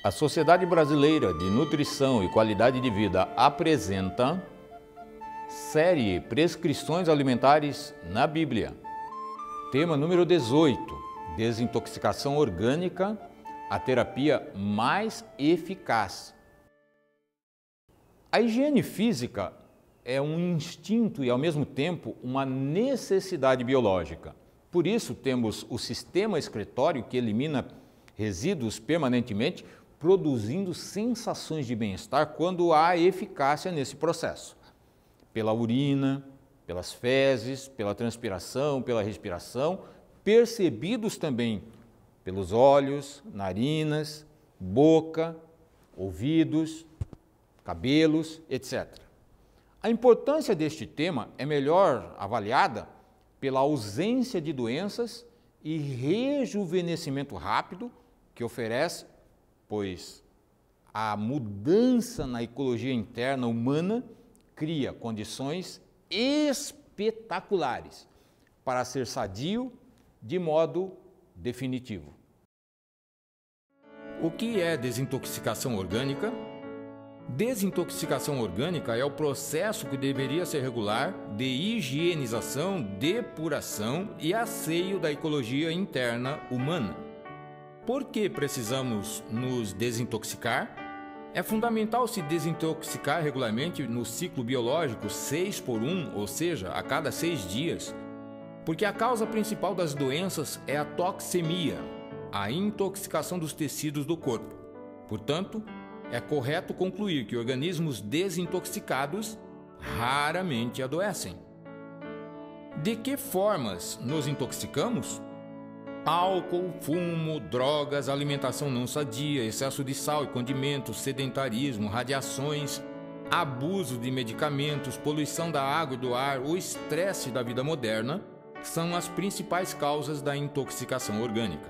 A Sociedade Brasileira de Nutrição e Qualidade de Vida apresenta série Prescrições Alimentares na Bíblia. Tema número 18, Desintoxicação Orgânica, a terapia mais eficaz. A higiene física é um instinto e, ao mesmo tempo, uma necessidade biológica. Por isso, temos o sistema excretório que elimina resíduos permanentemente, produzindo sensações de bem-estar quando há eficácia nesse processo. Pela urina, pelas fezes, pela transpiração, pela respiração, percebidos também pelos olhos, narinas, boca, ouvidos, cabelos, etc. A importância deste tema é melhor avaliada pela ausência de doenças e rejuvenescimento rápido que oferece, pois a mudança na ecologia interna humana cria condições espetaculares para ser sadio de modo definitivo. O que é desintoxicação orgânica? Desintoxicação orgânica é o processo que deveria ser regular de higienização, depuração e asseio da ecologia interna humana. Por que precisamos nos desintoxicar? É fundamental se desintoxicar regularmente no ciclo biológico 6x1, ou seja, a cada 6 dias, porque a causa principal das doenças é a toxemia, a intoxicação dos tecidos do corpo. Portanto, é correto concluir que organismos desintoxicados raramente adoecem. De que formas nos intoxicamos? Álcool, fumo, drogas, alimentação não sadia, excesso de sal e condimentos, sedentarismo, radiações, abuso de medicamentos, poluição da água e do ar, o estresse da vida moderna são as principais causas da intoxicação orgânica.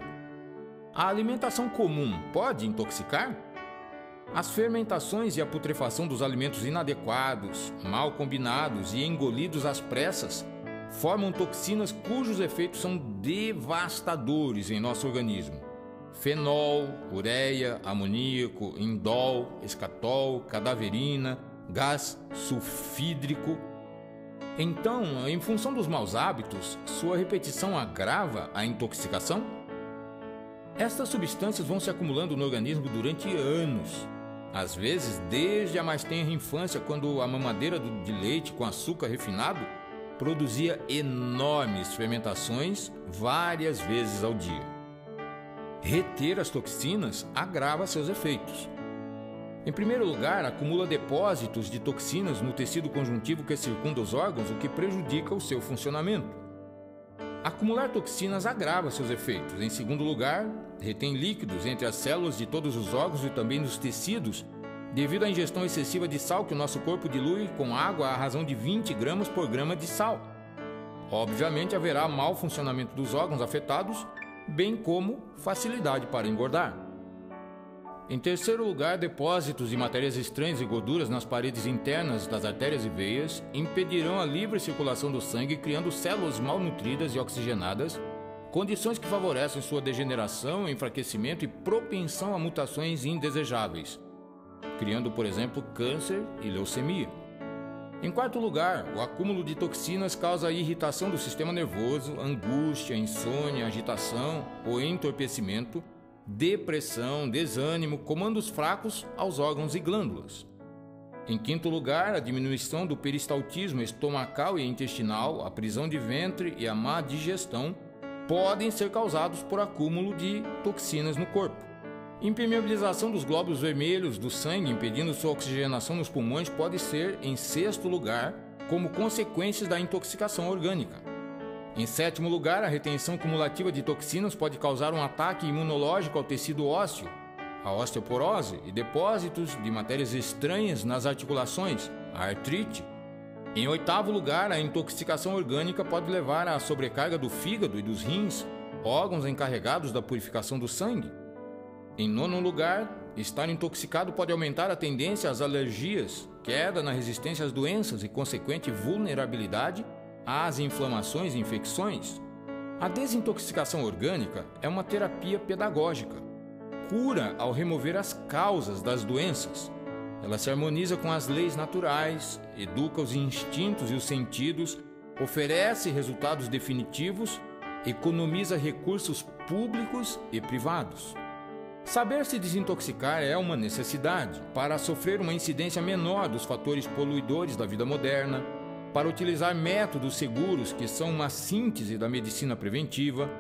A alimentação comum pode intoxicar? As fermentações e a putrefação dos alimentos inadequados, mal combinados e engolidos às pressas formam toxinas cujos efeitos são devastadores em nosso organismo. Fenol, ureia, amoníaco, indol, escatol, cadaverina, gás sulfídrico. Então, em função dos maus hábitos, sua repetição agrava a intoxicação? Estas substâncias vão se acumulando no organismo durante anos. Às vezes, desde a mais tenra infância, quando a mamadeira de leite com açúcar refinado produzia enormes fermentações várias vezes ao dia. Reter as toxinas agrava seus efeitos. Em primeiro lugar, acumula depósitos de toxinas no tecido conjuntivo que circunda os órgãos, o que prejudica o seu funcionamento. Acumular toxinas agrava seus efeitos. Em segundo lugar, retém líquidos entre as células de todos os órgãos e também nos tecidos, devido à ingestão excessiva de sal que o nosso corpo dilui com água à razão de 20 gramas por grama de sal. Obviamente, haverá mau funcionamento dos órgãos afetados, bem como facilidade para engordar. Em terceiro lugar, depósitos de matérias estranhas e gorduras nas paredes internas das artérias e veias impedirão a livre circulação do sangue, criando células mal nutridas e oxigenadas, condições que favorecem sua degeneração, enfraquecimento e propensão a mutações indesejáveis, criando, por exemplo, câncer e leucemia. Em quarto lugar, o acúmulo de toxinas causa irritação do sistema nervoso, angústia, insônia, agitação ou entorpecimento, depressão, desânimo, comandos fracos aos órgãos e glândulas. Em quinto lugar, a diminuição do peristaltismo estomacal e intestinal, a prisão de ventre e a má digestão podem ser causados por acúmulo de toxinas no corpo. Impermeabilização dos glóbulos vermelhos do sangue, impedindo sua oxigenação nos pulmões, pode ser, em sexto lugar, como consequências da intoxicação orgânica. Em sétimo lugar, a retenção cumulativa de toxinas pode causar um ataque imunológico ao tecido ósseo, a osteoporose e depósitos de matérias estranhas nas articulações, a artrite. Em oitavo lugar, a intoxicação orgânica pode levar à sobrecarga do fígado e dos rins, órgãos encarregados da purificação do sangue. Em nono lugar, estar intoxicado pode aumentar a tendência às alergias, queda na resistência às doenças e consequente vulnerabilidade às inflamações e infecções. A desintoxicação orgânica é uma terapia pedagógica. cura ao remover as causas das doenças. Ela se harmoniza com as leis naturais, educa os instintos e os sentidos, oferece resultados definitivos, economiza recursos públicos e privados. Saber se desintoxicar é uma necessidade para sofrer uma incidência menor dos fatores poluidores da vida moderna, para utilizar métodos seguros que são uma síntese da medicina preventiva,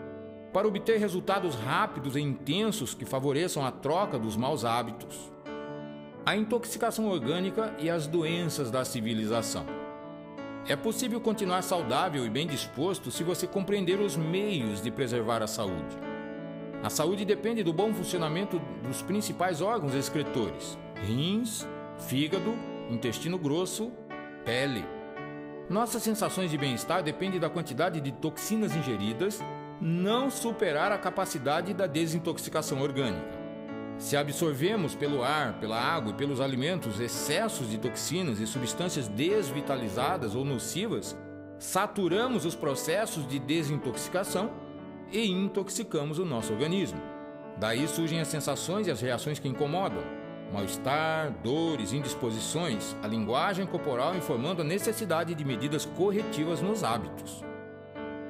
para obter resultados rápidos e intensos que favoreçam a troca dos maus hábitos. A intoxicação orgânica e as doenças da civilização. É possível continuar saudável e bem disposto se você compreender os meios de preservar a saúde. A saúde depende do bom funcionamento dos principais órgãos excretores: rins, fígado, intestino grosso, pele. Nossas sensações de bem-estar dependem da quantidade de toxinas ingeridas, não superar a capacidade da desintoxicação orgânica. Se absorvemos pelo ar, pela água e pelos alimentos excessos de toxinas e substâncias desvitalizadas ou nocivas, saturamos os processos de desintoxicação e intoxicamos o nosso organismo. Daí surgem as sensações e as reações que incomodam: mal-estar, dores, indisposições, a linguagem corporal informando a necessidade de medidas corretivas nos hábitos.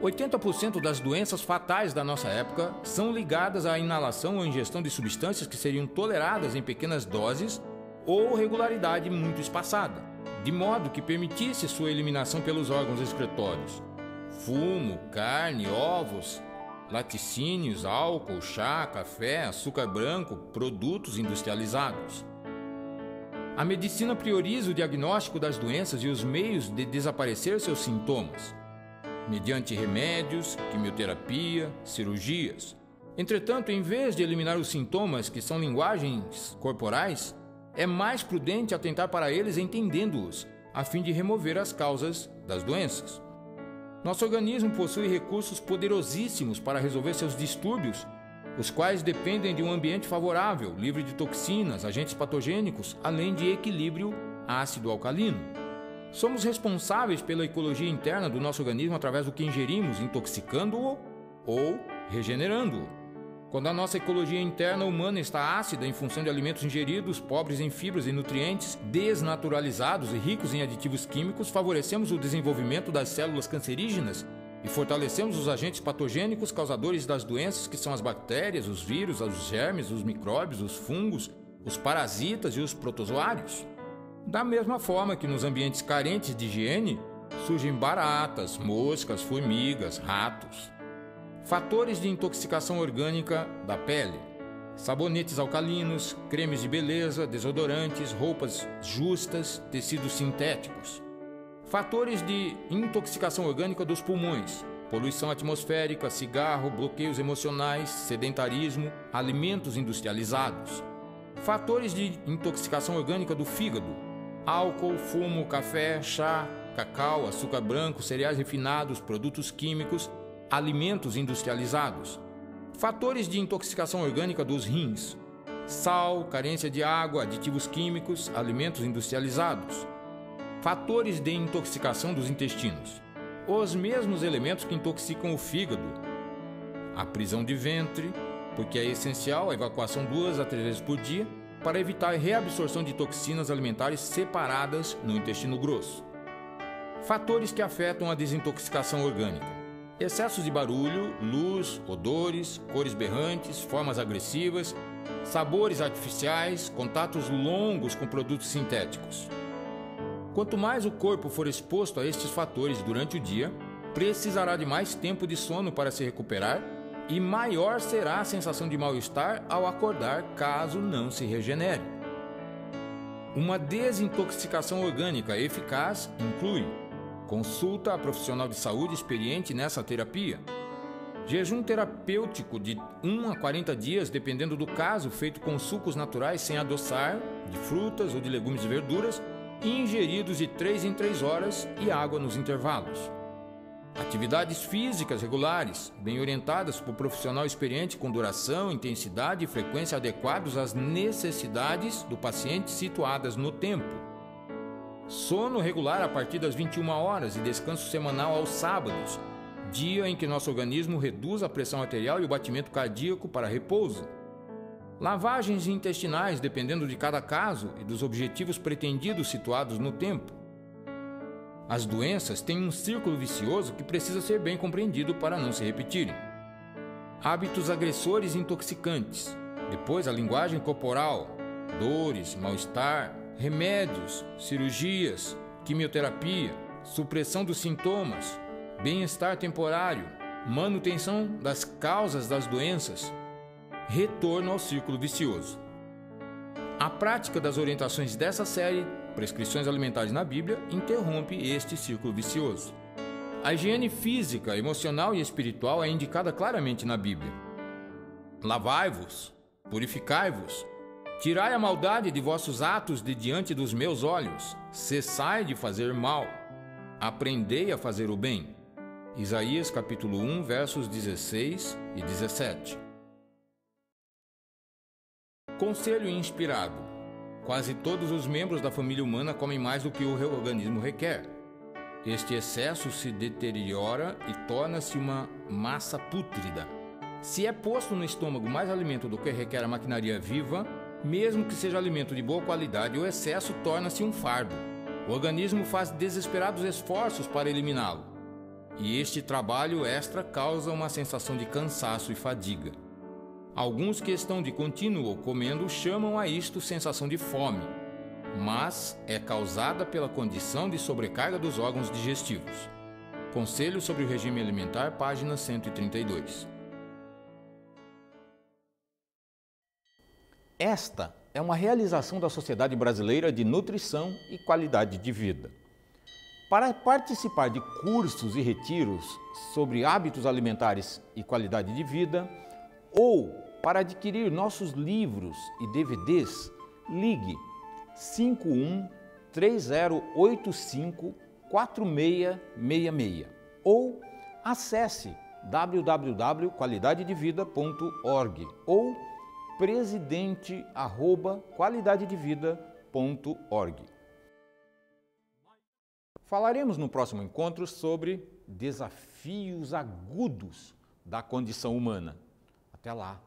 80% das doenças fatais da nossa época são ligadas à inalação ou ingestão de substâncias que seriam toleradas em pequenas doses ou regularidade muito espaçada, de modo que permitisse sua eliminação pelos órgãos excretórios. Fumo, carne, ovos, laticínios, álcool, chá, café, açúcar branco, produtos industrializados. A medicina prioriza o diagnóstico das doenças e os meios de desaparecer seus sintomas, mediante remédios, quimioterapia, cirurgias. Entretanto, em vez de eliminar os sintomas, que são linguagens corporais, é mais prudente atentar para eles entendendo-os, a fim de remover as causas das doenças. Nosso organismo possui recursos poderosíssimos para resolver seus distúrbios, os quais dependem de um ambiente favorável, livre de toxinas, agentes patogênicos, além de equilíbrio ácido-alcalino. Somos responsáveis pela ecologia interna do nosso organismo através do que ingerimos, intoxicando-o ou regenerando-o. Quando a nossa ecologia interna humana está ácida em função de alimentos ingeridos, pobres em fibras e nutrientes, desnaturalizados e ricos em aditivos químicos, favorecemos o desenvolvimento das células cancerígenas e fortalecemos os agentes patogênicos causadores das doenças, que são as bactérias, os vírus, os germes, os micróbios, os fungos, os parasitas e os protozoários. Da mesma forma que nos ambientes carentes de higiene, surgem baratas, moscas, formigas, ratos. Fatores de intoxicação orgânica da pele: sabonetes alcalinos, cremes de beleza, desodorantes, roupas justas, tecidos sintéticos. Fatores de intoxicação orgânica dos pulmões: poluição atmosférica, cigarro, bloqueios emocionais, sedentarismo, alimentos industrializados. Fatores de intoxicação orgânica do fígado: álcool, fumo, café, chá, cacau, açúcar branco, cereais refinados, produtos químicos, alimentos industrializados. Fatores de intoxicação orgânica dos rins: sal, carência de água, aditivos químicos, alimentos industrializados. Fatores de intoxicação dos intestinos: os mesmos elementos que intoxicam o fígado. A prisão de ventre, porque é essencial a evacuação 2 a 3 vezes por dia, para evitar a reabsorção de toxinas alimentares separadas no intestino grosso. Fatores que afetam a desintoxicação orgânica: excessos de barulho, luz, odores, cores berrantes, formas agressivas, sabores artificiais, contatos longos com produtos sintéticos. Quanto mais o corpo for exposto a estes fatores durante o dia, precisará de mais tempo de sono para se recuperar e maior será a sensação de mal-estar ao acordar, caso não se regenere. Uma desintoxicação orgânica eficaz inclui consulta a profissional de saúde experiente nessa terapia, jejum terapêutico de 1 a 40 dias, dependendo do caso, feito com sucos naturais sem adoçar, de frutas ou de legumes e verduras, ingeridos de 3 em 3 horas, e água nos intervalos. Atividades físicas regulares, bem orientadas por profissional experiente, com duração, intensidade e frequência adequados às necessidades do paciente situadas no tempo. Sono regular a partir das 21 horas e descanso semanal aos sábados, dia em que nosso organismo reduz a pressão arterial e o batimento cardíaco para repouso. Lavagens intestinais, dependendo de cada caso e dos objetivos pretendidos situados no tempo. As doenças têm um círculo vicioso que precisa ser bem compreendido para não se repetirem. Hábitos agressores e intoxicantes. Depois, a linguagem corporal, dores, mal-estar, remédios, cirurgias, quimioterapia, supressão dos sintomas, bem-estar temporário, manutenção das causas das doenças, retorno ao círculo vicioso. A prática das orientações dessa série, Prescrições Alimentares na Bíblia, interrompe este círculo vicioso. A higiene física, emocional e espiritual é indicada claramente na Bíblia. Lavai-vos, purificai-vos, tirai a maldade de vossos atos de diante dos meus olhos, cessai de fazer mal, aprendei a fazer o bem. Isaías capítulo 1, versos 16 e 17. Conselho inspirado. Quase todos os membros da família humana comem mais do que o organismo requer. Este excesso se deteriora e torna-se uma massa pútrida. Se é posto no estômago mais alimento do que requer a maquinaria viva, mesmo que seja alimento de boa qualidade, o excesso torna-se um fardo. O organismo faz desesperados esforços para eliminá-lo. E este trabalho extra causa uma sensação de cansaço e fadiga. Alguns que estão de contínuo comendo chamam a isto sensação de fome, mas é causada pela condição de sobrecarga dos órgãos digestivos. Conselho sobre o regime alimentar, página 132. Esta é uma realização da Sociedade Brasileira de Nutrição e Qualidade de Vida. Para participar de cursos e retiros sobre hábitos alimentares e qualidade de vida, ou para adquirir nossos livros e DVDs, ligue 51 3085 4666 ou acesse www.qualidadedevida.org ou presidente@qualidadedevida.org. Falaremos no próximo encontro sobre desafios agudos da condição humana. Até lá!